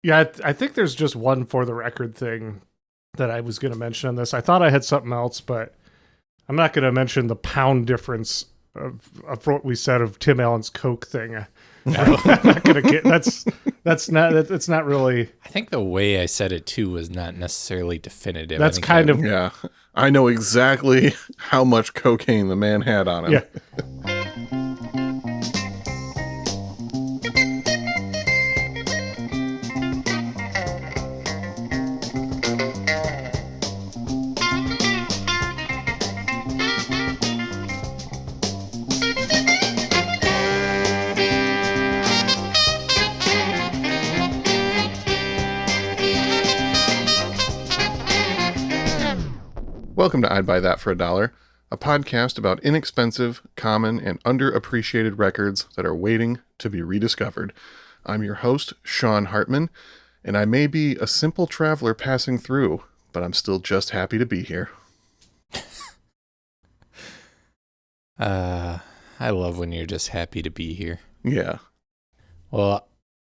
Yeah, I think there's just one for the record thing that I was going to mention on this. I thought I had something else, but I'm not going to mention the pound difference of what we said of Tim Allen's Coke thing. I'm not going to get that's not really. I think the way I said it too was not necessarily definitive. That's kind of Yeah, I know exactly how much cocaine the man had on him. Yeah. Welcome to I'd Buy That for $1, a podcast about inexpensive, common, and underappreciated records that are waiting to be rediscovered. I'm your host, Sean Hartman, and I may be a simple traveler passing through, but I'm still just happy to be here. I love when you're just happy to be here. Yeah. Well,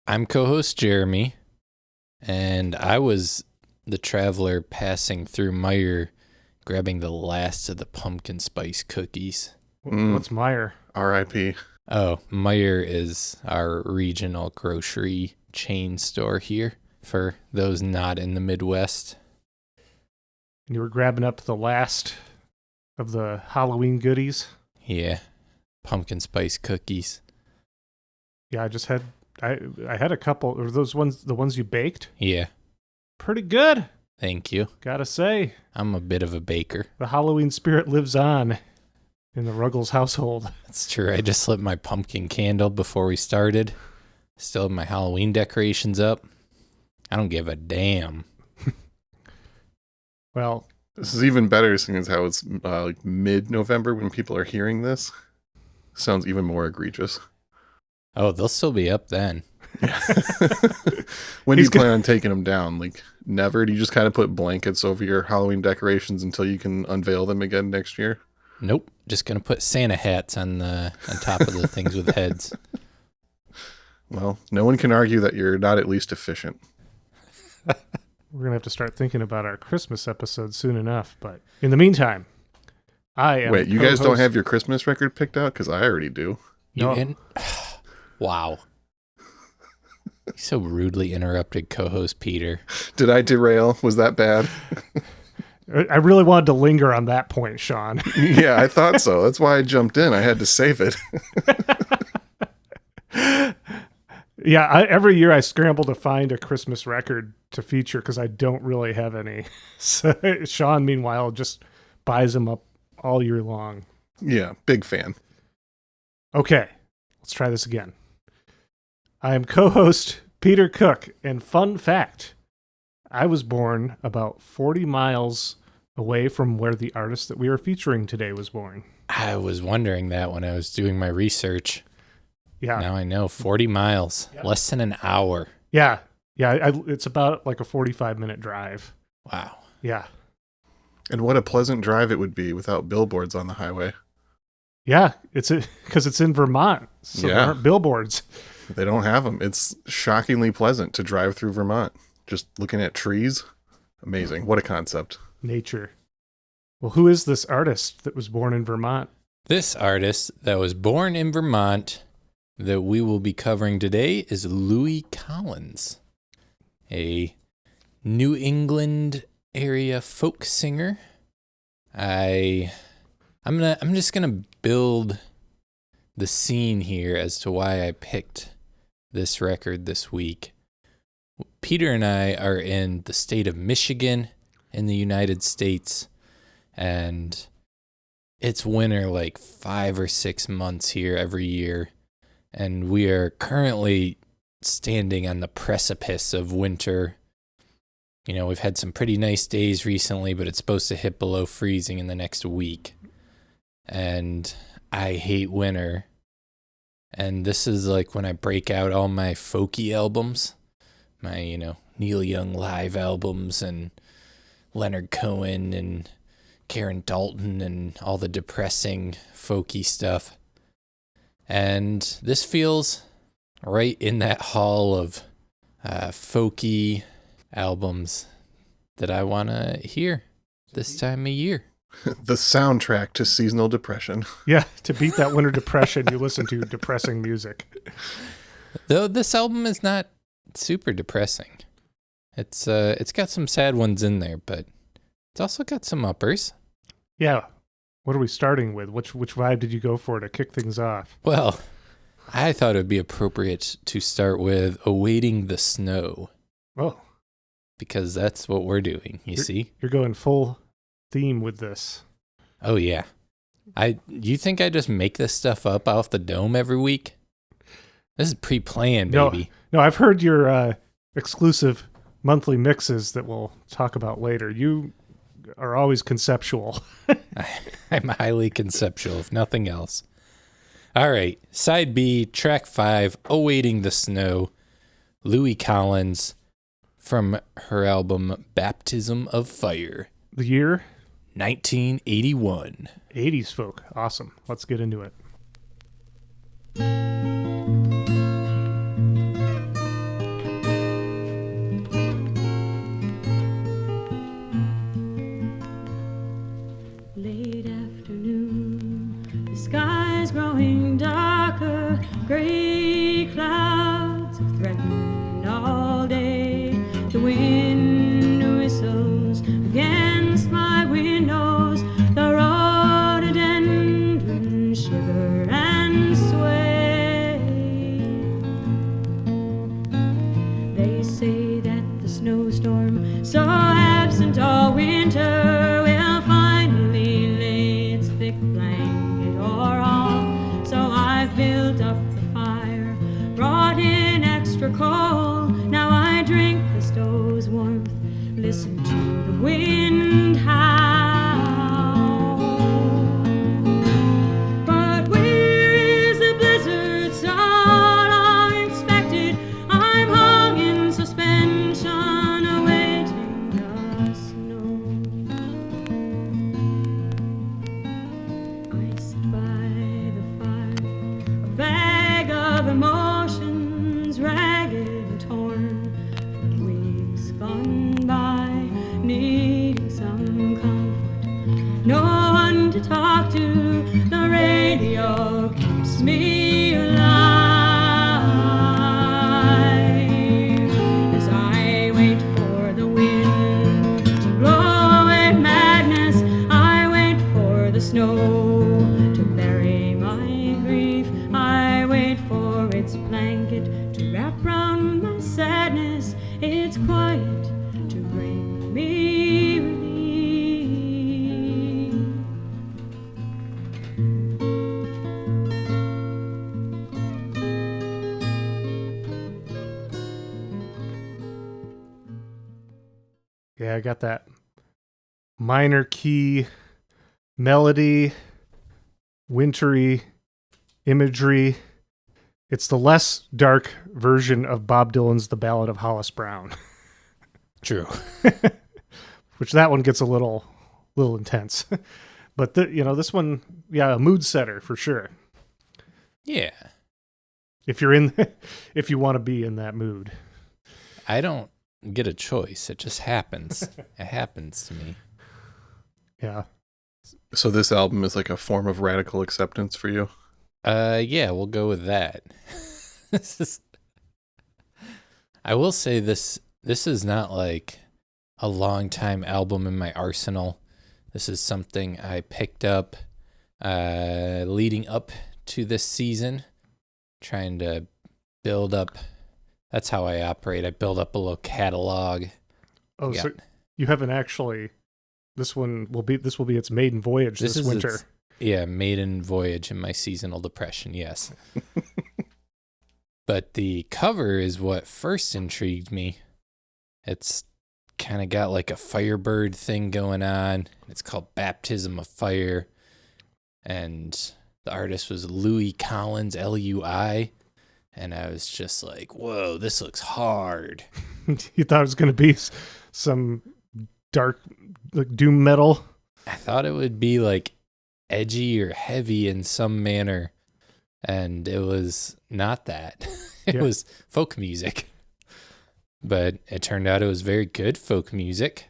I'm co-host Jeremy, and I was the traveler passing through Meijer, grabbing the last of the pumpkin spice cookies. What's Meijer? R.I.P. Oh, Meijer is our regional grocery chain store here for those not in the Midwest. And you were grabbing up the last of the Halloween goodies. Yeah, pumpkin spice cookies. Yeah, I had a couple. Or those ones, the ones you baked? Yeah, Pretty good, thank you. gotta say. I'm a bit of a baker. The Halloween spirit lives on in the Ruggles household. That's true. I just lit my pumpkin candle before we started. Still have my Halloween decorations up. I don't give a damn. Well, This is even better seeing as how it's like mid-November when people are hearing this. Sounds even more egregious. Oh, they'll still be up then. When do He's you plan on taking them down? Like, never? Do you just kind of put blankets over your Halloween decorations until you can unveil them again next year? Nope. Just gonna put Santa hats on top of the things with heads. Well, no one can argue that you're not at least efficient. we're going to have to start thinking about our Christmas episode soon enough. But in the meantime, I am Wait, you guys don't co-host- have your Christmas record picked out? Because I already do. No. Wow. You so rudely interrupted co-host Peter. Did I derail? Was that bad? I really wanted to linger on that point, Sean. Yeah, I thought so. That's why I jumped in. I had to save it. Yeah, every year I scramble to find a Christmas record to feature because I don't really have any. So Sean, meanwhile, just buys them up all year long. Yeah, big fan. Okay, let's try this again. I am co-host Peter Cook, and fun fact, I was born about 40 miles away from where the artist that we are featuring today was born. I was wondering that when I was doing my research. Yeah. Now I know. 40 miles. Yeah. Less than an hour. Yeah. It's about like a 45-minute drive. Wow. Yeah. And what a pleasant drive it would be without billboards on the highway. Yeah, because it's in Vermont, so there Yeah. aren't billboards. They don't have them. It's shockingly pleasant to drive through Vermont. Just looking at trees. Amazing. What a concept. Nature. Well, who is this artist that was born in Vermont? This artist that was born in Vermont that we will be covering today is Lui Collins, a New England area folk singer. I'm just gonna build the scene here as to why I picked this record this week. Peter and I are in the state of Michigan in the United States, and it's winter like 5 or 6 months here every year. And we are currently standing on the precipice of winter. You know, we've had some pretty nice days recently, but it's supposed to hit below freezing in the next week. And I hate winter. And this is like when I break out all my folky albums, my, Neil Young live albums and Leonard Cohen and Karen Dalton and all the depressing folky stuff. And this feels right in that hall of folky albums that I want to hear this time of year. The soundtrack to seasonal depression. Yeah, to beat that winter depression, you listen to depressing music. Though this album is not super depressing. It's got some sad ones in there, but it's also got some uppers. Yeah. What are we starting with? Which vibe did you go for to kick things off? Well, I thought it would be appropriate to start with Awaiting the Snow. Oh. Because that's what we're doing, see? You're going full theme with this. Oh, yeah. You think I just make this stuff up off the dome every week? This is pre-planned, baby. No, I've heard your exclusive monthly mixes that we'll talk about later. You are always conceptual. I'm highly conceptual, if nothing else. All right, side B, track 5, Awaiting the Snow, Lui Collins, from her album Baptism of Fire. The year? 1981. 80s folk. Awesome. Let's get into it. Late afternoon, the sky's growing darker, gray clouds have threatened all day. The wind whistles against my windows, the rhododendrons shiver and sway. They say that the snowstorm, so absent all winter, will finally lay its thick blanket o'er all. So I've built up the fire, brought in extra coal. Now I drink the stove's warmth, listen to the wind howl. But where is the blizzard so long expected? I'm hung in suspension, awaiting the snow. I sit by the fire, a bag of emotions, ragged and torn from weeks gone by, needing some comfort, no one to talk to. The radio keeps me alive as I wait for the wind to blow away madness. I wait for the snow to bury my grief. I wait for its blanket to wrap round my sadness. It's quiet to bring me relief. Yeah, I got that minor key melody, wintry imagery. It's the less dark version of Bob Dylan's The Ballad of Hollis Brown, True. which that one gets a little intense. But this one, yeah, a mood setter for sure. Yeah. If you want to be in that mood. I don't get a choice. It just happens. It happens to me. Yeah. So this album is like a form of radical acceptance for you? Yeah, we'll go with that. I will say this is not like a long time album in my arsenal. This is something I picked up leading up to this season, trying to build up. That's how I operate. I build up a little catalog. Oh, Yeah. so you haven't actually. This will be its maiden voyage this is winter. Maiden voyage in my seasonal depression, yes. But the cover is what first intrigued me. It's kind of got like a Firebird thing going on. It's called Baptism of Fire. And the artist was Lui Collins, Lui. And I was just like, whoa, this looks hard. You thought it was going to be some dark, like doom metal? I thought it would be like edgy or heavy in some manner. And it was not that. It Yeah. was folk music. but it turned out it was very good folk music.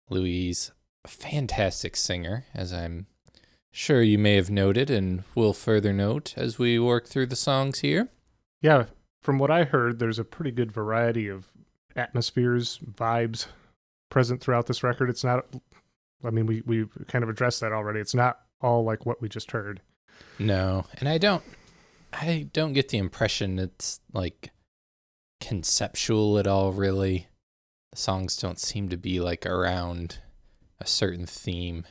Louis a fantastic singer, as I'm sure you may have noted and will further note as we work through the songs here. Yeah, from what I heard, there's a pretty good variety of atmospheres, vibes present throughout this record. It's not, I mean, we kind of addressed that already. It's not all like what we just heard. No, and I don't get the impression it's like conceptual at all, really. The songs don't seem to be like around a certain theme.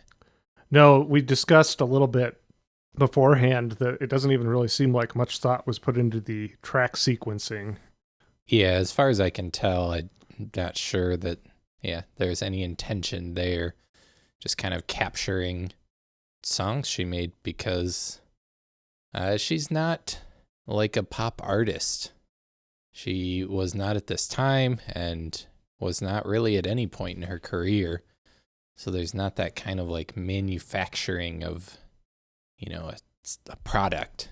No, we discussed a little bit beforehand that it doesn't even really seem like much thought was put into the track sequencing. Yeah, as far as I can tell, I'm not sure that, there's any intention there. Just kind of capturing songs she made because she's not like a pop artist. She was not at this time and was not really at any point in her career. So there's not that kind of like manufacturing of, a product.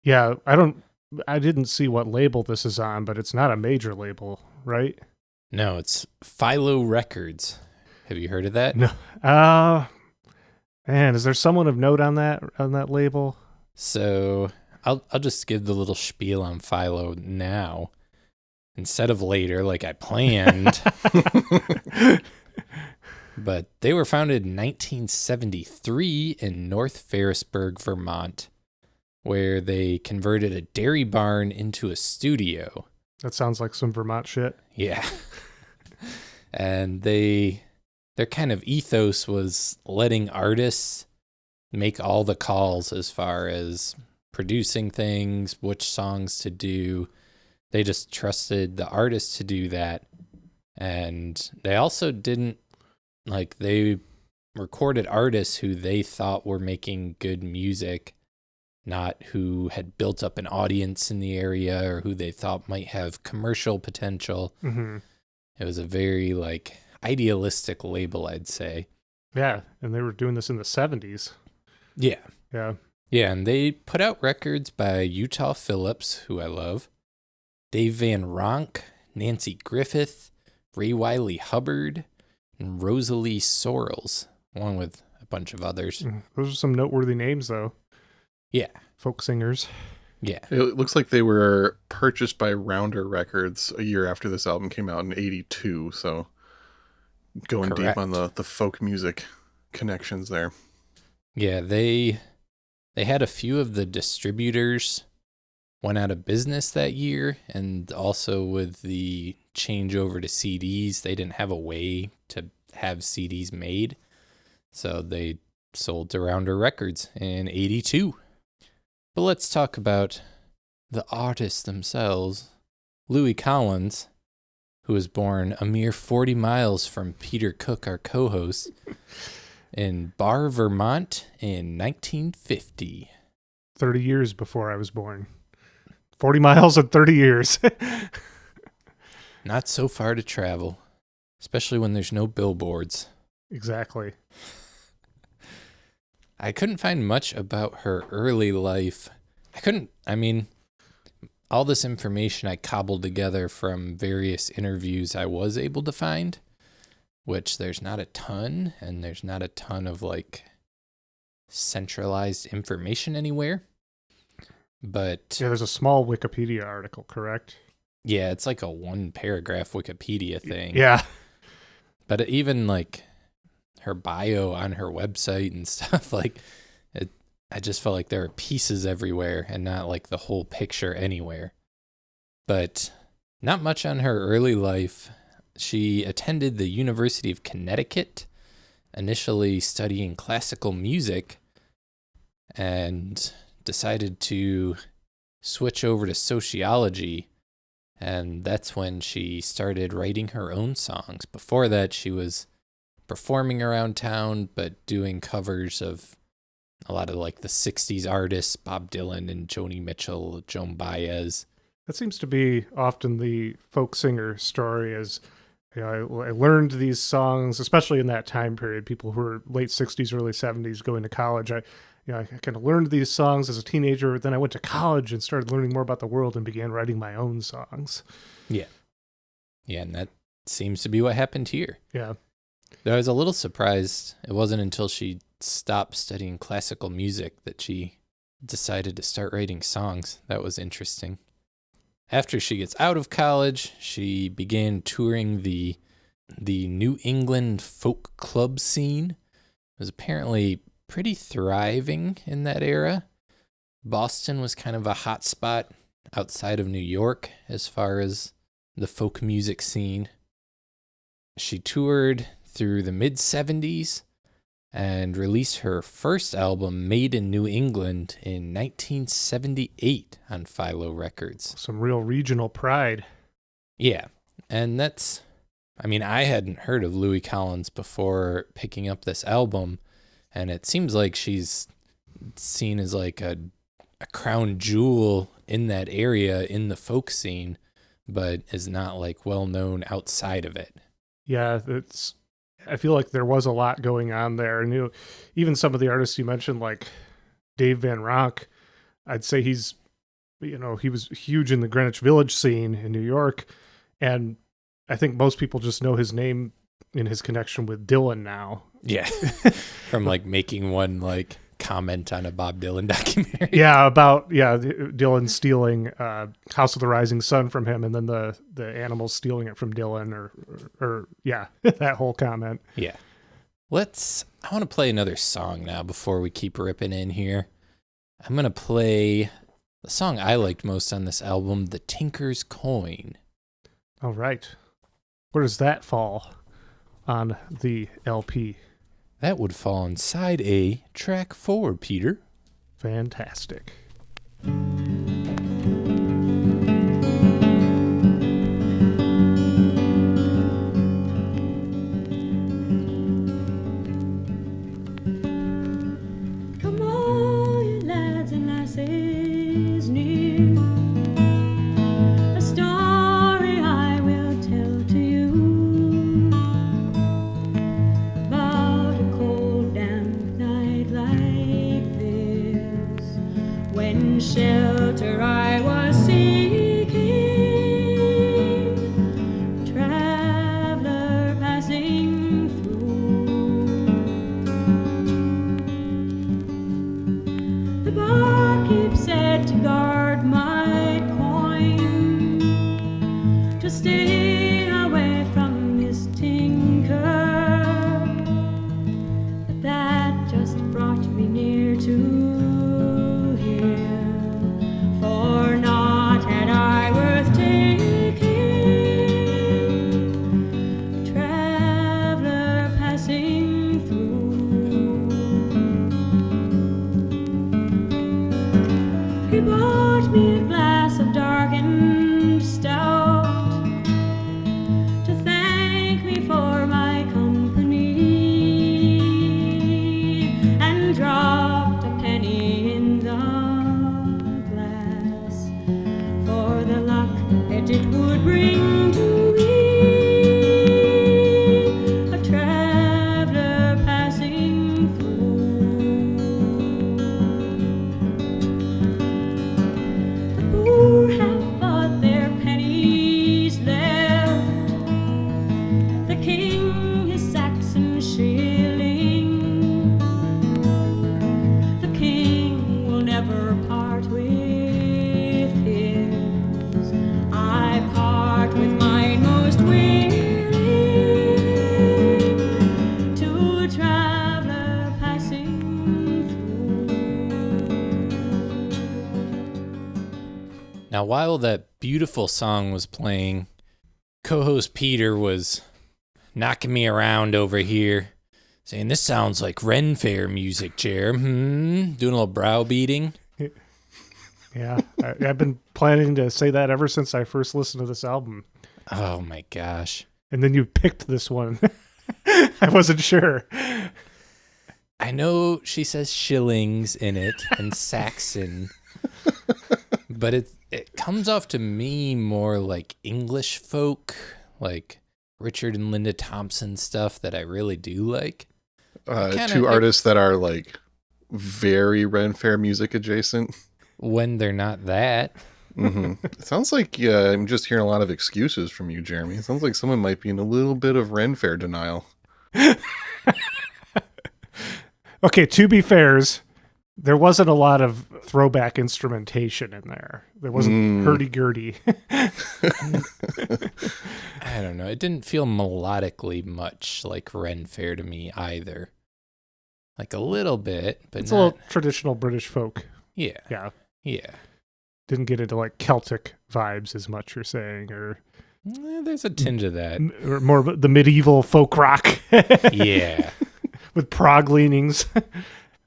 Yeah, I didn't see what label this is on, but it's not a major label, right? No, it's Philo Records. Have you heard of that? No. Man, is there someone of note on that label? So I'll just give the little spiel on Philo now instead of later like I planned. But they were founded in 1973 in North Ferrisburg, Vermont, where they converted a dairy barn into a studio. That sounds like some Vermont shit. Yeah. And their kind of ethos was letting artists make all the calls as far as producing things, which songs to do. They just trusted the artists to do that. And they also didn't, they recorded artists who they thought were making good music, not who had built up an audience in the area or who they thought might have commercial potential. Mm-hmm. It was a very, idealistic label, I'd say. Yeah, and they were doing this in the 70s. Yeah. Yeah. Yeah, and they put out records by Utah Phillips, who I love, Dave Van Ronk, Nancy Griffith, Ray Wiley Hubbard, and Rosalie Sorrells, along with a bunch of others. Those are some noteworthy names, though. Yeah. Folk singers. Yeah. It looks like they were purchased by Rounder Records a year after this album came out in 82, so going Correct. deep on the folk music connections there. Yeah, they had a few of the distributors went out of business that year, and also with the changeover to CDs, they didn't have a way to have CDs made, so they sold to Rounder Records in 82. But let's talk about the artists themselves. Lui Collins, who was born a mere 40 miles from Peter Cook, our co-host, in Barr, Vermont in 1950. 30 years before I was born. 40 miles in 30 years. Not so far to travel, especially when there's no billboards. Exactly. I couldn't find much about her early life. All this information I cobbled together from various interviews I was able to find, which there's not a ton, and there's not a ton of centralized information anywhere. But Yeah, there's a small Wikipedia article, correct? yeah, it's like a 1-paragraph Wikipedia thing. Yeah. But even her bio on her website and stuff, I just felt like there are pieces everywhere and not the whole picture anywhere. But not much on her early life. She attended the University of Connecticut, initially studying classical music, and decided to switch over to sociology. And that's when she started writing her own songs. Before that, she was performing around town, but doing covers of a lot of the 60s artists, Bob Dylan and Joni Mitchell, Joan Baez. That seems to be often the folk singer story is, I learned these songs, especially in that time period, people who were late 60s, early 70s going to college. I kind of learned these songs as a teenager. Then I went to college and started learning more about the world and began writing my own songs. Yeah. Yeah, and that seems to be what happened here. Yeah. Though I was a little surprised. It wasn't until she stopped studying classical music that she decided to start writing songs. That was interesting. After she gets out of college, she began touring the New England folk club scene. It was apparently pretty thriving in that era. Boston was kind of a hot spot outside of New York as far as the folk music scene. She toured through the mid-70s and released her first album, Made in New England, in 1978 on Philo Records. Some real regional pride. Yeah, and I hadn't heard of Lui Collins before picking up this album, and it seems like she's seen as like a crown jewel in that area in the folk scene, but is not like well known outside of it. Yeah, I feel like there was a lot going on there. And even some of the artists you mentioned, like Dave Van Ronk, I'd say he was huge in the Greenwich Village scene in New York. And I think most people just know his name in his connection with Dylan now. Yeah. From like making one like comment on a Bob Dylan documentary. Yeah, about Dylan stealing House of the Rising Sun from him, and then the animals stealing it from Dylan, or that whole comment. Yeah. I want to play another song now before we keep ripping in here. I'm going to play the song I liked most on this album, The Tinker's Coin. All right. Where does that fall on the LP? That would fall on side A, track 4, Peter. Fantastic. Come all you lads and lasses near, a story I will tell to you about a cold damp night like this, when shelter I was seeking, a traveler passing through. The barkeep said to guard my coin, to stay away from this tinker, but that just brought me near to him, for not had I worth taking, a traveler passing through. He bought me a glass of darkened stout, to thank me for my company, and dropped a penny in the glass for the luck that it would bring to me, a traveler passing through. The poor have but their pennies left, the king his Saxon shilling. The king will never part with his, I part with mine most willingly, to a traveler passing through. Now, while that beautiful song was playing, co-host Peter was knocking me around over here, saying, "This sounds like Ren Fair music, Jer." Doing a little browbeating. Yeah, I've been planning to say that ever since I first listened to this album. Oh my gosh. And then you picked this one. I wasn't sure. I know she says shillings in it and Saxon, but it comes off to me more like English folk, like Richard and Linda Thompson stuff that I really do like. Two artists that are like very Ren Fair music adjacent. When they're not that. It sounds like I'm just hearing a lot of excuses from you, Jeremy. It sounds like someone might be in a little bit of Ren Fair denial. Okay, to be fairs, there wasn't a lot of throwback instrumentation in there. There wasn't hurdy-gurdy. I don't know. It didn't feel melodically much like Ren Fair to me either. Like a little bit, but It's not. a little traditional British folk. Yeah. Yeah. Yeah. Didn't get into like Celtic vibes as much, you're saying, or There's a tinge of that. or more of the medieval folk rock. Yeah. With prog leanings.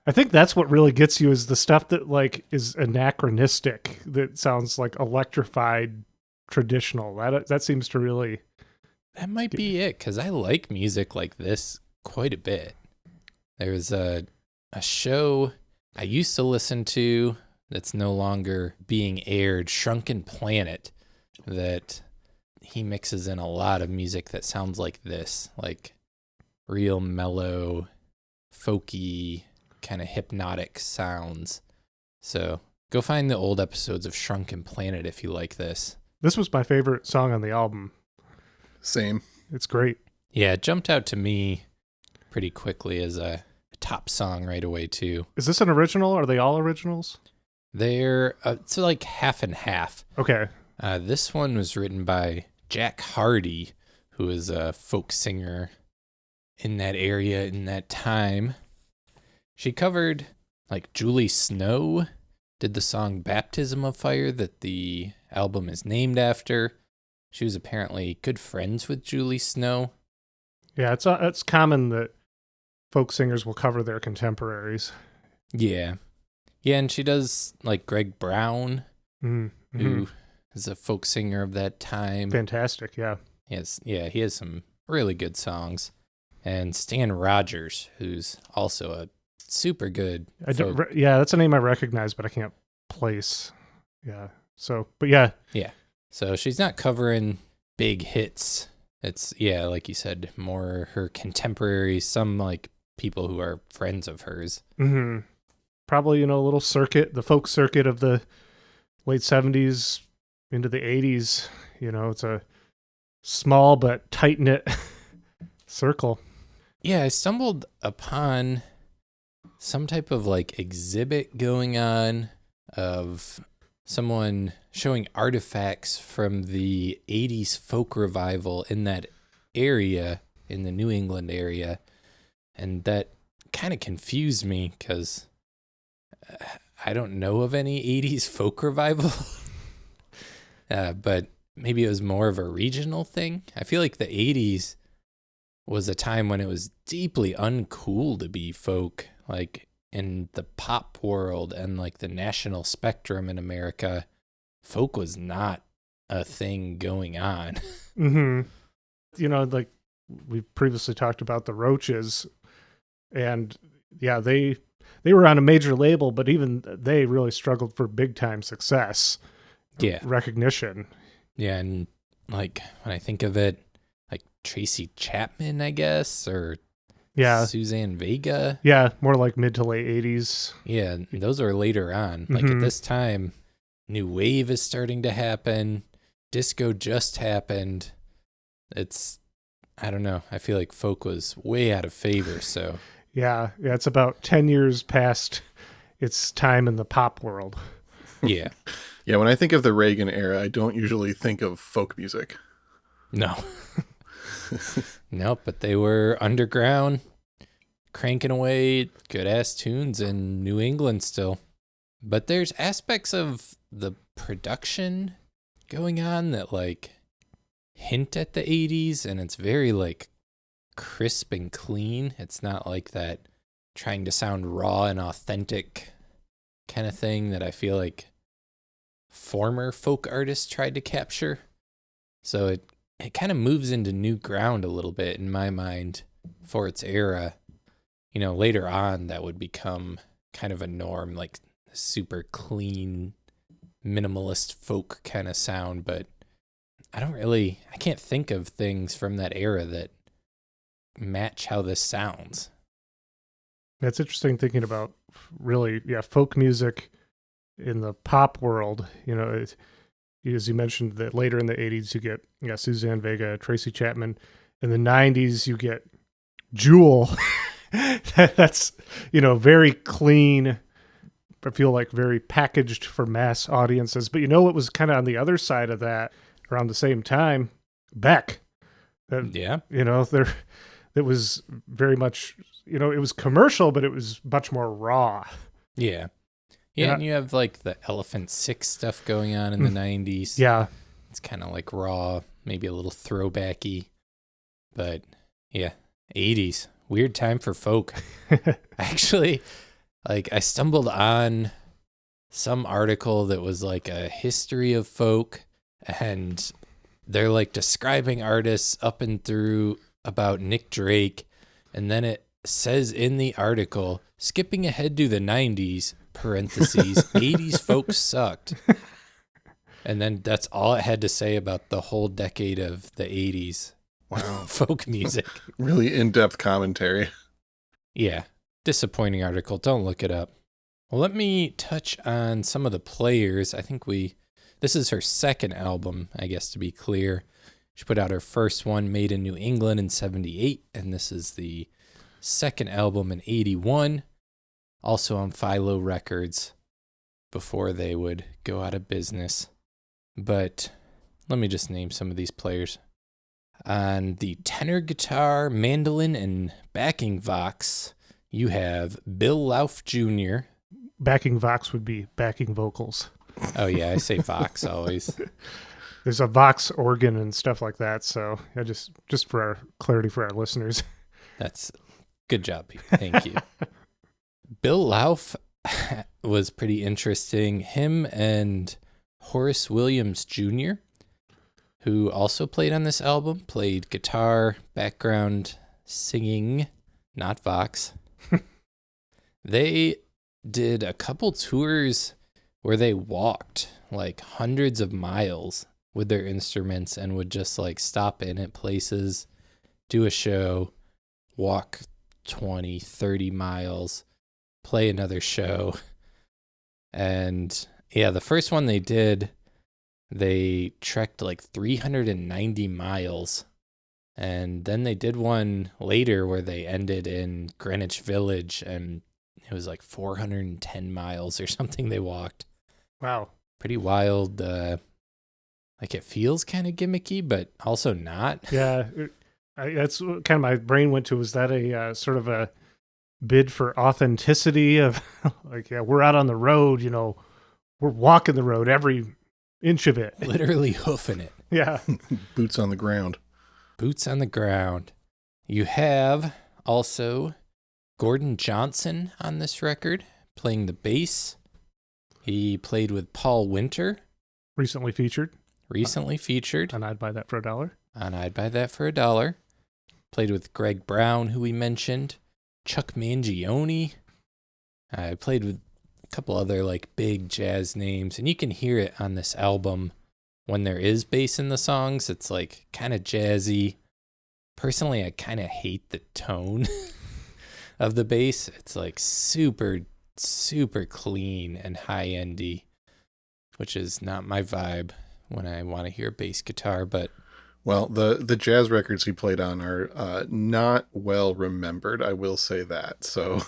I think that's what really gets you is the stuff that like is anachronistic, that sounds like electrified traditional. That seems to really. That might be it, because I like music like this quite a bit. There's a show I used to listen to that's no longer being aired, Shrunken Planet, that he mixes in a lot of music that sounds like this, like real mellow, folky, kind of hypnotic sounds. So go find the old episodes of Shrunken Planet if you like this. This was my favorite song on the album. Same. It's great. Yeah, it jumped out to me pretty quickly as a top song right away too. Is this an original? Are they all originals? They're it's like half and half. Okay. This one was written by Jack Hardy, who is a folk singer in that area in that time. She covered, like, Julie Snow did the song Baptism of Fire that the album is named after. She was apparently good friends with Julie Snow. Yeah, it's common that folk singers will cover their contemporaries. Yeah. Yeah, and she does, like, Greg Brown, who is a folk singer of that time. Fantastic, yeah. He has some really good songs. And Stan Rogers, who's also a super good folk. That's a name I recognize, but I can't place. Yeah. So, but yeah. Yeah. So she's not covering big hits. It's, like you said, more her contemporaries, some like people who are friends of hers. Mm-hmm. Probably, a little circuit, the folk circuit of the late 70s into the 80s. It's a small but tight-knit circle. Yeah, I stumbled upon some type of like exhibit going on of someone showing artifacts from the 80s folk revival in that area, in the New England area. And that kind of confused me because I don't know of any 80s folk revival. But maybe it was more of a regional thing. I feel like the 80s was a time when it was deeply uncool to be folk, like in the pop world and like the national spectrum in America. Folk was not a thing going on. Mm-hmm. Like we've previously talked about the Roaches, and yeah, they were on a major label, but even they really struggled for big time success. Yeah. Recognition. Yeah, and like when I think of it, like Tracy Chapman, I guess, or Suzanne Vega. Yeah, more like mid to late 80s. Yeah, those are later on. Like at this time, New Wave is starting to happen. Disco just happened. I don't know. I feel like folk was way out of favor, so. Yeah, it's about 10 years past its time in the pop world. Yeah. Yeah, when I think of the Reagan era, I don't usually think of folk music. No. Nope, but they were underground, cranking away good-ass tunes in New England still. But there's aspects of the production going on that, like, hint at the 80s, and it's very, like, crisp and clean. It's not like that trying to sound raw and authentic kind of thing that I feel like former folk artists tried to capture. So it kind of moves into new ground a little bit in my mind for its era. Later on that would become kind of a norm, like super clean, minimalist folk kind of sound, but I can't think of things from that era that match how this sounds. That's interesting thinking about really, folk music in the pop world. as you mentioned, that later in the 80s, you get Suzanne Vega, Tracy Chapman. In the 90s, you get Jewel. That's, very clean. I feel like very packaged for mass audiences. But what was kind of on the other side of that around the same time? Beck. Yeah. It was very much, it was commercial, but it was much more raw. Yeah. Yeah, and you have like the Elephant Six stuff going on in the 90s. Yeah. It's kind of like raw, maybe a little throwbacky. But yeah, 80s. Weird time for folk. Actually, I stumbled on some article that was like a history of folk, and they're like describing artists up and through about Nick Drake. And then it says in the article, skipping ahead to the 90s, parentheses, 80s folk sucked. And then that's all it had to say about the whole decade of the 80s. Wow. Folk music. Really in-depth commentary. Yeah. Disappointing article. Don't look it up. Well, let me touch on some of the players. I think this is her second album, I guess, to be clear. She put out her first one, Made in New England, in 78, and this is the second album in 81, also on Philo Records before they would go out of business. But let me just name some of these players. On the tenor guitar, mandolin, and backing vox, you have Bill Lauf Jr. Backing vox would be backing vocals. Oh, yeah, I say vox always. There's a vox organ and stuff like that. So just for our clarity for our listeners. That's good job, people. Thank you. Bill Lauf was pretty interesting. Him and Horace Williams Jr., who also played on this album, played guitar, background singing, not vox. They did a couple tours where they walked like hundreds of miles with their instruments and would just like stop in at places, do a show, walk 20, 30 miles, play another show. And yeah, the first one they did, they trekked like 390 miles. And then they did one later where they ended in Greenwich Village, and it was like 410 miles or something they walked. Wow. Pretty wild. It feels kind of gimmicky, but also not. Yeah. That's what kind of my brain went to. Was that a sort of a bid for authenticity of we're out on the road, we're walking the road every inch of it. Literally hoofing it. Yeah. Boots on the ground. Boots on the ground. You have also Gordon Johnson on this record playing the bass. He played with Paul Winter. Recently featured. And I'd buy that for $1. And I'd buy that for $1. Played with Greg Brown, who we mentioned. Chuck Mangione. I played with a couple other big jazz names, and you can hear it on this album when there is bass in the songs. It's kind of jazzy. Personally, I kind of hate the tone of the bass. It's super, super clean and high-endy, which is not my vibe when I want to hear bass guitar. But well, the jazz records he played on are not well remembered, I will say that. So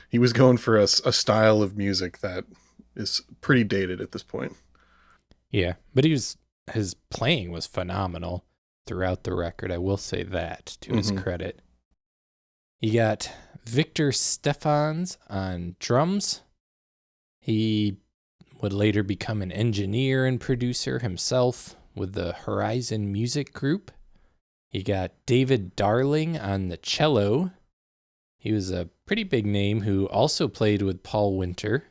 he was going for a style of music that is pretty dated at this point. Yeah, but his playing was phenomenal throughout the record. I will say that to his credit. You got Victor Stephans on drums. He would later become an engineer and producer himself with the Horizon Music Group. You got David Darling on the cello. He was a pretty big name who also played with Paul Winter.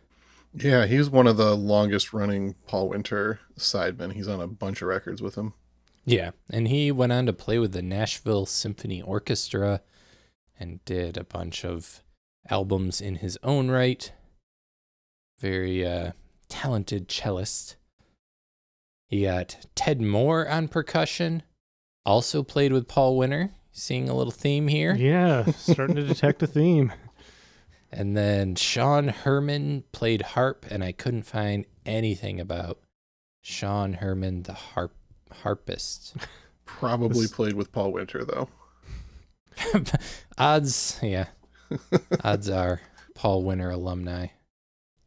Yeah, he's one of the longest running Paul Winter sidemen. He's on a bunch of records with him. Yeah, and he went on to play with the Nashville Symphony Orchestra and did a bunch of albums in his own right. Very talented cellist. You got Ted Moore on percussion, also played with Paul Winter. Seeing a little theme here? Yeah, starting to detect a theme. And then Sean Herman played harp, and I couldn't find anything about Sean Herman, the harpist. Probably played with Paul Winter, though. Odds are Paul Winter alumni.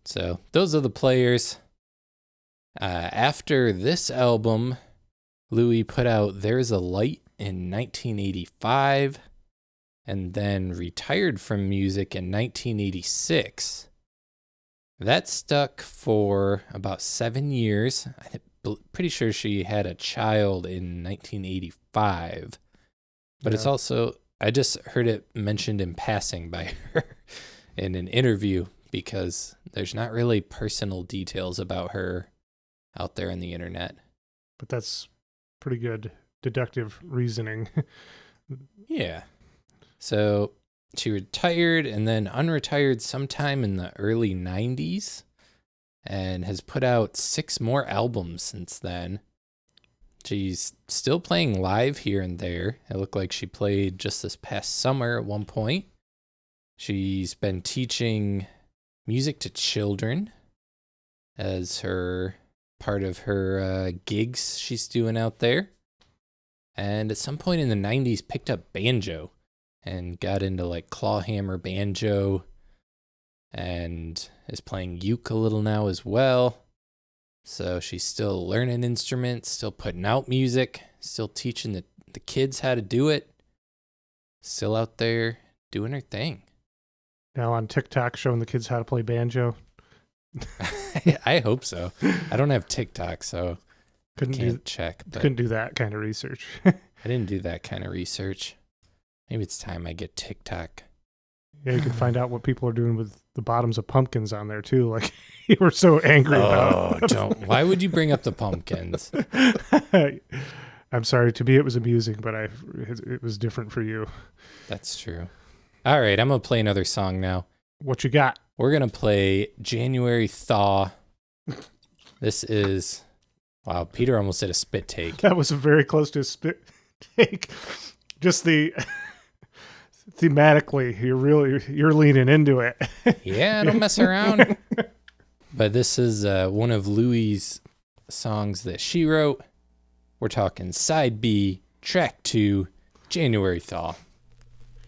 So those are the players. After this album, Louis put out There's a Light in 1985 and then retired from music in 1986. That stuck for about 7 years. I'm pretty sure she had a child in 1985. But it's also, I just heard it mentioned in passing by her in an interview because there's not really personal details about her out there on the internet. But that's pretty good deductive reasoning. Yeah. So she retired and then unretired sometime in the early 90s and has put out 6 more albums since then. She's still playing live here and there. It looked like she played just this past summer at one point. She's been teaching music to children as her part of her gigs she's doing out there. And at some point in the 90s picked up banjo and got into like clawhammer banjo and is playing uke a little now as well. So she's still learning instruments, still putting out music, still teaching the kids how to do it, still out there doing her thing. Now on TikTok showing the kids how to play banjo. I hope so. I don't have TikTok, so can't check. But couldn't do that kind of research. I didn't do that kind of research. Maybe it's time I get TikTok. Yeah, you can find out what people are doing with the bottoms of pumpkins on there too. Like you were so angry about. Oh, don't. Why would you bring up the pumpkins? I'm sorry. To me, it was amusing, but it was different for you. That's true. All right, I'm gonna play another song now. What you got? We're gonna play January Thaw. This is wow. Peter almost did a spit take. That was very close to a spit take. Just the. Thematically, you're leaning into it. Yeah, I don't mess around. But this is one of Louis' songs that she wrote. We're talking side B, track 2, January Thaw.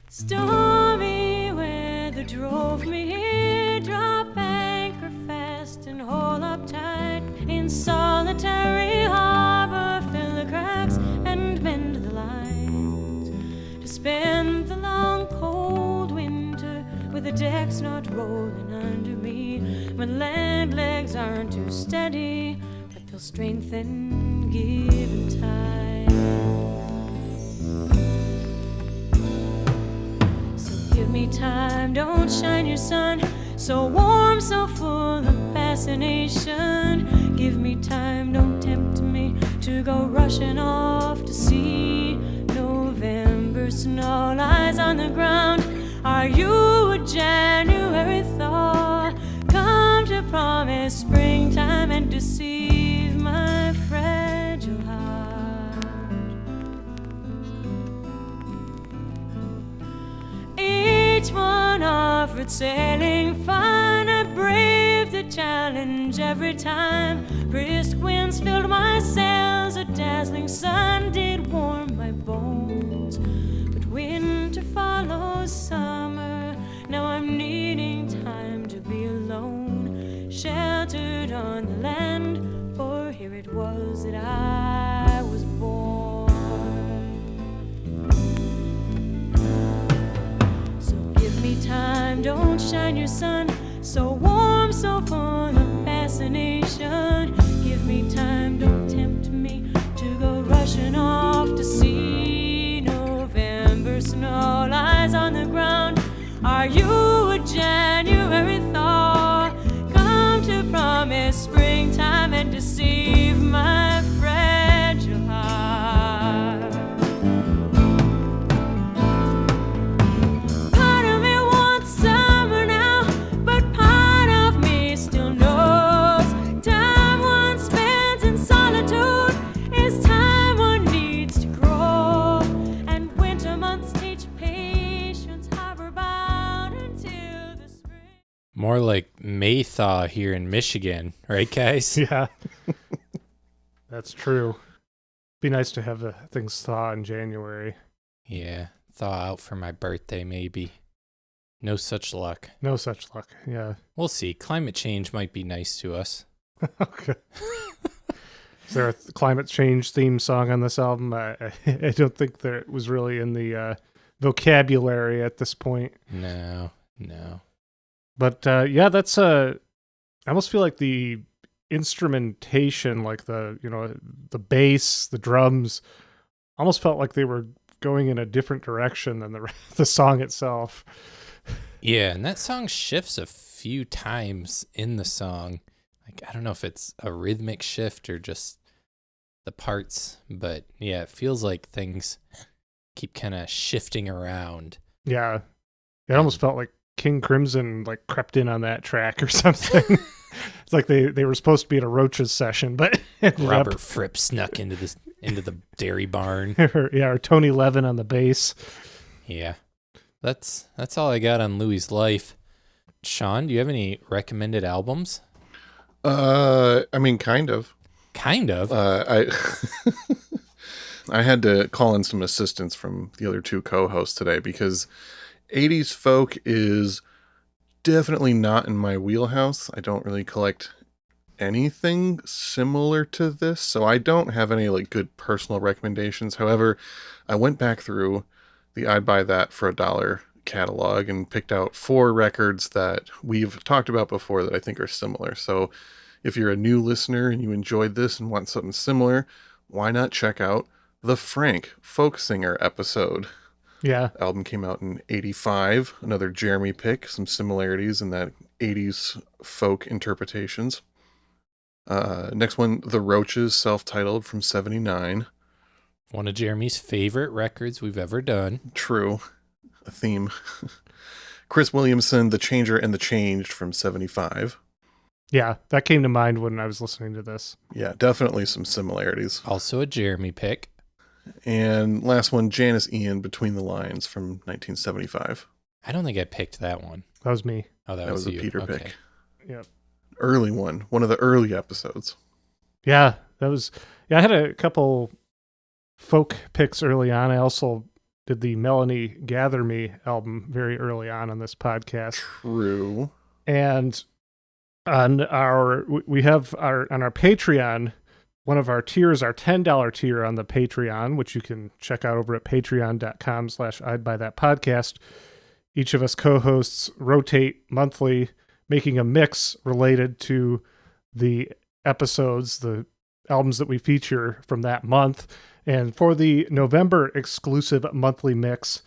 Stormy weather drove me here, drop anchor fast and haul up tight. In solitary harbor, fill the cracks and mend the lines. To spend the long cold winter with the decks not rolling under me. When land legs aren't too steady, but they'll strengthen given time. So give me time, don't shine your sun so warm, so full of fascination. Give me time, don't tempt me to go rushing off to sea. November snow lies on the ground. Are you a January thaw? Come to promise springtime and deceive my fragile heart. Each one offered sailing fine. I braved the challenge every time. Brisk winds filled my sails, a dazzling sun did warm my bones. But winter follows summer, now I'm needing time to be alone. Sheltered on the land, for here it was that I was born. So give me time, don't shine your sun so warm, so full of fascination. Give me time, don't tempt me to go rushing off to sea. November snow lies on the ground. Are you a January thaw? Come to promise springtime and deceive my fragile heart. Part of me wants summer now, but part of me still knows time one spends in solitude is time one needs to grow. And winter months teach patience, harbor bound until the spring. More like May thaw here in Michigan, right, guys? Yeah. That's true. Be nice to have things thaw in January. Yeah, thaw out for my birthday, maybe. No such luck. No such luck. Yeah. We'll see. Climate change might be nice to us. Okay. Is there a climate change theme song on this album? I don't think that it was really in the vocabulary at this point. No. But yeah, that's I almost feel like the instrumentation, like the bass, the drums, almost felt like they were going in a different direction than the song itself. Yeah, and that song shifts a few times in the song. Like, I don't know if it's a rhythmic shift or just the parts, but yeah, it feels like things keep kind of shifting around. Yeah. It almost felt like King Crimson like crept in on that track or something. It's like they were supposed to be at a Roaches session, but Robert Fripp snuck into the dairy barn. or Tony Levin on the bass. Yeah. That's all I got on Louis' life. Sean, do you have any recommended albums? I mean, kind of. Kind of. I had to call in some assistance from the other two co-hosts today because 80s folk is definitely not in my wheelhouse. I don't really collect anything similar to this, so I don't have any like good personal recommendations. However, I went back through the I'd Buy That for $1 catalog and picked out 4 records that we've talked about before that I think are similar. So if you're a new listener and you enjoyed this and want something similar, why not check out the Frank Folksinger episode? Yeah. Album came out in 85. Another Jeremy pick. Some similarities in that 80s folk interpretations. Next one, The Roaches, self-titled from 79. One of Jeremy's favorite records we've ever done. True. A theme. Chris Williamson, The Changer and the Changed from 75. Yeah, that came to mind when I was listening to this. Yeah, definitely some similarities. Also a Jeremy pick. And last one, Janice Ian, Between the Lines from 1975. I don't think I picked that one. That was me. Oh, That was a you. Peter Okay. pick. Yep. Early one of the early episodes. Yeah, I had a couple folk picks early on. I also did the Melanie Gather Me album very early on this podcast. True. And on our Patreon, one of our tiers, our $10 tier on the Patreon, which you can check out over at patreon.com/I'd Buy That Podcast. Each of us co-hosts rotate monthly, making a mix related to the episodes, the albums that we feature from that month. And for the November exclusive monthly mix,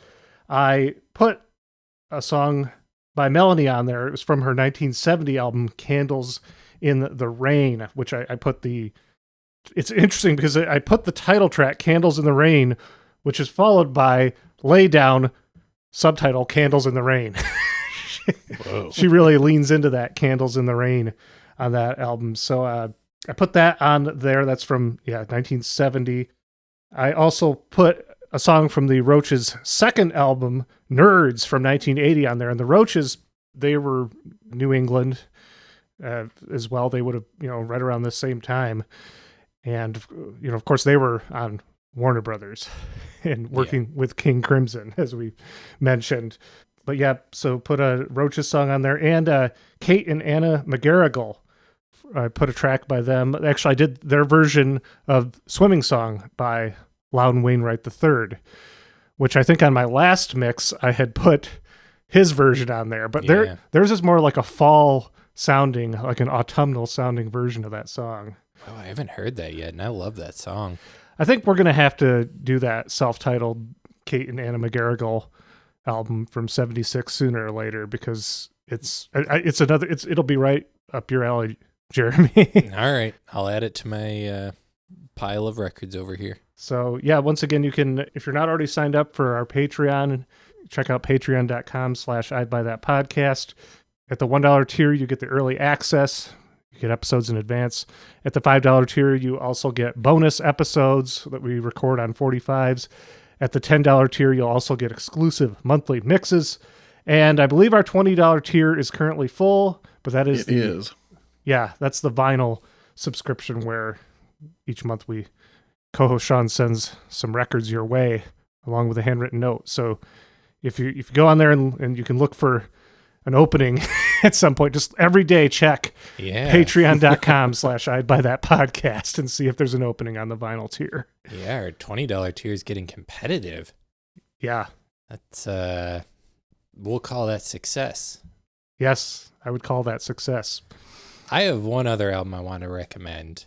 I put a song by Melanie on there. It was from her 1970 album, Candles in the Rain, which I put it's interesting because I put the title track, Candles in the Rain, which is followed by Lay Down, subtitle, Candles in the Rain. Whoa. She really leans into that Candles in the Rain on that album. So I put that on there. That's from 1970. I also put a song from the Roaches' second album, Nerds, from 1980 on there. And the Roaches, they were New England as well. They would have, right around the same time. And, of course, they were on Warner Brothers and working with King Crimson, as we mentioned. But yeah, so put a Roaches song on there. And Kate and Anna McGarrigle, I put a track by them. Actually, I did their version of Swimming Song by Loudon Wainwright III, which I think on my last mix, I had put his version on there. But theirs is more like a fall sounding, like an autumnal sounding version of that song. Oh, I haven't heard that yet, and I love that song. I think we're going to have to do that self-titled Kate and Anna McGarrigle album from 76 sooner or later, because it'll be right up your alley, Jeremy. All right. I'll add it to my pile of records over here. So yeah, once again, you can, if you're not already signed up for our Patreon, check out patreon.com/I'd Buy That Podcast. At the $1 tier, you get the early access. You get episodes in advance. At the $5 tier, you also get bonus episodes that we record on 45s. At the $10 tier, you'll also get exclusive monthly mixes. And I believe our $20 tier is currently full, but that is It is. Yeah, that's the vinyl subscription where each month co-host Sean sends some records your way along with a handwritten note. So if you go on there and you can look for an opening at some point, just every day check patreon.com/I'd Buy That podcast and see if there's an opening on the vinyl tier. Yeah, our $20 tier is getting competitive. Yeah. That's we'll call that success. Yes, I would call that success. I have one other album I want to recommend.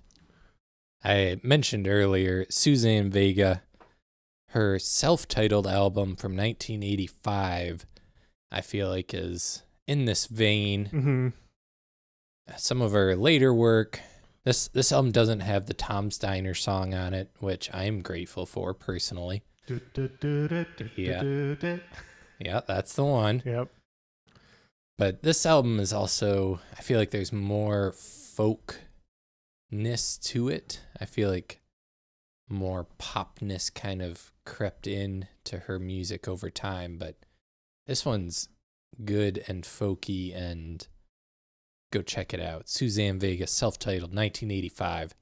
I mentioned earlier Suzanne Vega, her self-titled album from 1985, I feel like is in this vein. Mm-hmm. Some of her later work. This album doesn't have the Tom Steiner song on it, which I am grateful for personally. Yeah, that's the one. Yep. But this album is also, I feel like there's more folkness to it. I feel like more popness kind of crept in to her music over time, but this one's good and folky, and go check it out. Suzanne Vega, self-titled, 1985.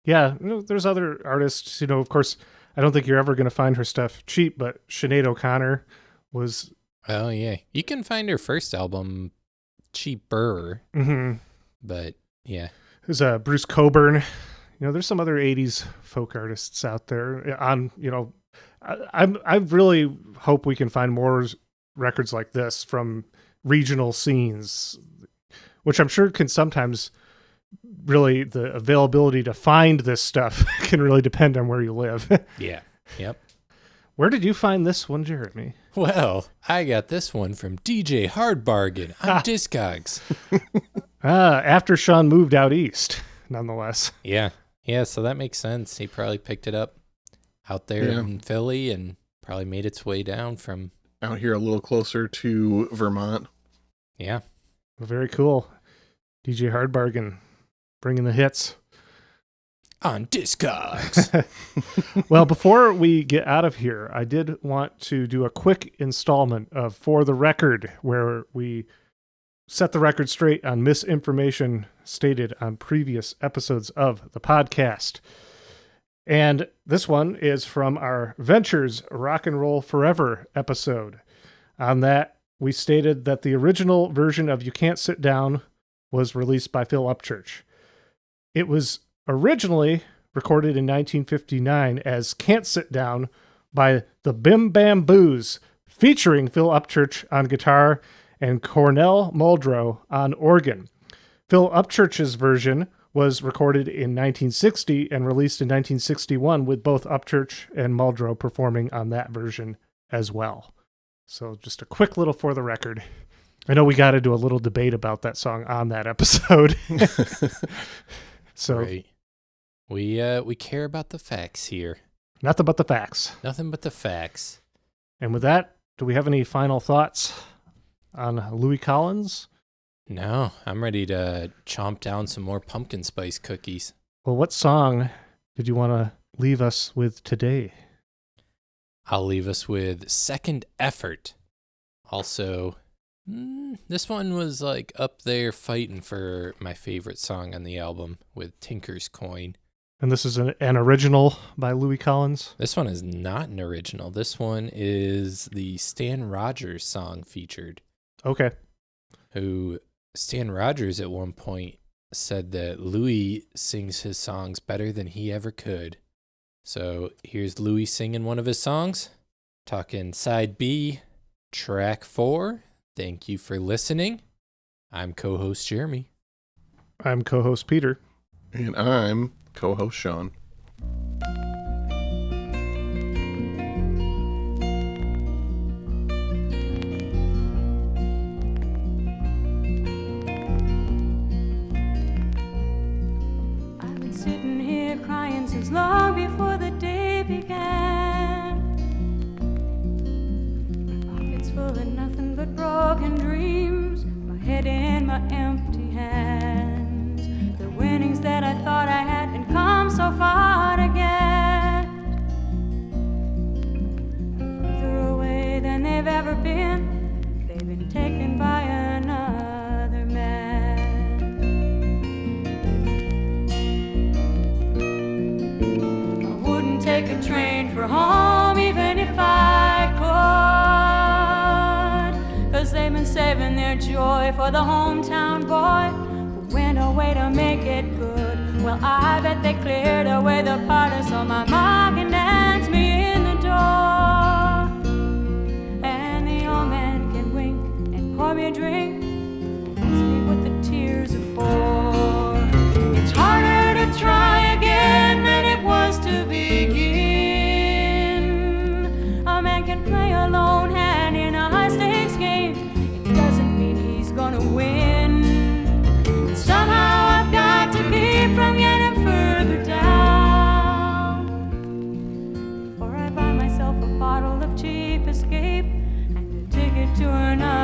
Yeah, there's other artists, of course, I don't think you're ever going to find her stuff cheap, but Sinead O'Connor was... Oh, yeah. You can find her first album cheaper, but yeah. There's Bruce Coburn. There's some other 80s folk artists out there. I really hope we can find more records like this from regional scenes, which I'm sure can sometimes really, the availability to find this stuff can really depend on where you live. Yeah. Yep. Where did you find this one, Jeremy? Well, I got this one from DJ Hard Bargain on Discogs. After Sean moved out east, nonetheless. Yeah. Yeah, so that makes sense. He probably picked it up out there in Philly and probably made its way down from... Out here a little closer to Vermont. Yeah. Very cool. DJ Hard Bargain, bringing the hits. On Discogs. Well, before we get out of here, I did want to do a quick installment of For the Record, where we set the record straight on misinformation stated on previous episodes of the podcast. And this one is from our Ventures Rock and Roll Forever episode. On that, we stated that the original version of You Can't Sit Down was released by Phil Upchurch. It was originally recorded in 1959 as Can't Sit Down by the Bim Bam Boos, featuring Phil Upchurch on guitar and Cornell Muldrow on organ. Phil Upchurch's version was recorded in 1960 and released in 1961 with both Upchurch and Muldrow performing on that version as well. So just a quick little For the Record. I know we got into a little debate about that song on that episode. So right. We care about the facts here. Nothing but the facts. Nothing but the facts. And with that, do we have any final thoughts on Lui Collins? No, I'm ready to chomp down some more pumpkin spice cookies. Well, what song did you want to leave us with today? I'll leave us with Second Effort. Also, this one was like up there fighting for my favorite song on the album with Tinker's Coin. And this is an original by Lui Collins? This one is not an original. This one is the Stan Rogers song featured. Okay. Who Stan Rogers at one point said that Louis sings his songs better than he ever could. So here's Louis singing one of his songs. Talking side B, track 4. Thank you for listening. I'm co-host Jeremy. I'm co-host Peter. And I'm co-host Sean. I've been sitting here crying since long before the day began. My pockets full of nothing but broken dreams, my head in my empty hands. The winnings that I thought I had and come so far to get are further away than they've ever been. They've been taken by another man. saving their joy for the hometown boy who went away to make it good. Well, I bet they cleared away the party so my ma can dance me in the door. And the old man can wink and pour me a drink, speak what the tears are for. It's harder to try again than it was to begin. A man can play a lone hand in a high-stakes game. It doesn't mean he's gonna win. And somehow I've got to keep from getting further down before I buy myself a bottle of cheap escape and a ticket to another